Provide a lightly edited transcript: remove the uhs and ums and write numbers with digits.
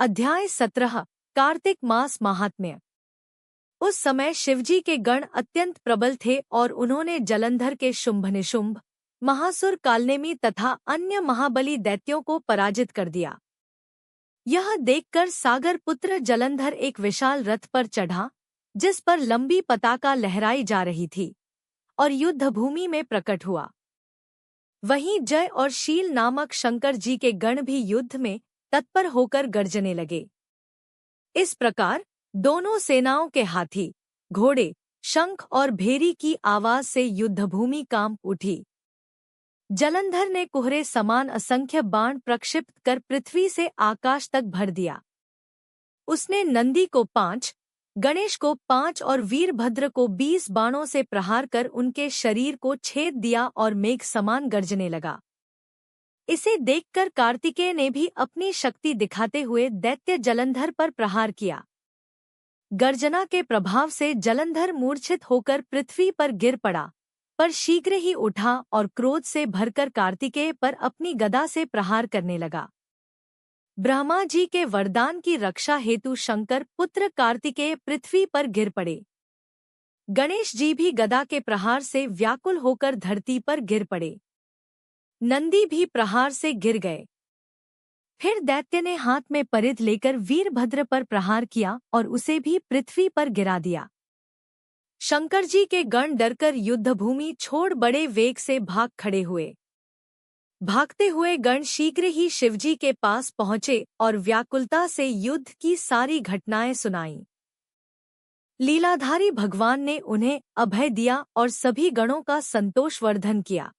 अध्याय 17 कार्तिक मास महात्म्य। उस समय शिवजी के गण अत्यंत प्रबल थे और उन्होंने जलंधर के शुंभ, महासुर, कालनेमी तथा अन्य महाबली दैत्यों को पराजित कर दिया। यह देखकर सागर पुत्र जलंधर एक विशाल रथ पर चढ़ा, जिस पर लंबी पताका लहराई जा रही थी, और युद्धभूमि में प्रकट हुआ। वहीं जय और शील नामक शंकर जी के गण भी युद्ध में तत्पर होकर गर्जने लगे। इस प्रकार दोनों सेनाओं के हाथी, घोड़े, शंख और भेरी की आवाज से युद्धभूमि कांप उठी। जलंधर ने कुहरे समान असंख्य बाण प्रक्षिप्त कर पृथ्वी से आकाश तक भर दिया। उसने नंदी को 5, गणेश को 5 और वीरभद्र को 20 बाणों से प्रहार कर उनके शरीर को छेद दिया और मेघ समान गर्जने लगा। इसे देखकर कार्तिकेय ने भी अपनी शक्ति दिखाते हुए दैत्य जलंधर पर प्रहार किया। गर्जना के प्रभाव से जलंधर मूर्छित होकर पृथ्वी पर गिर पड़ा, पर शीघ्र ही उठा और क्रोध से भरकर कार्तिकेय पर अपनी गदा से प्रहार करने लगा। ब्रह्मा जी के वरदान की रक्षा हेतु शंकर पुत्र कार्तिकेय पृथ्वी पर गिर पड़े। गणेश जी भी गदा के प्रहार से व्याकुल होकर धरती पर गिर पड़े। नंदी भी प्रहार से गिर गए। फिर दैत्य ने हाथ में परिध लेकर वीरभद्र पर प्रहार किया और उसे भी पृथ्वी पर गिरा दिया। शंकर जी के गण डरकर युद्धभूमि छोड़ बड़े वेग से भाग खड़े हुए। भागते हुए गण शीघ्र ही शिवजी के पास पहुंचे और व्याकुलता से युद्ध की सारी घटनाएं सुनाईं। लीलाधारी भगवान ने उन्हें अभय दिया और सभी गणों का संतोषवर्धन किया।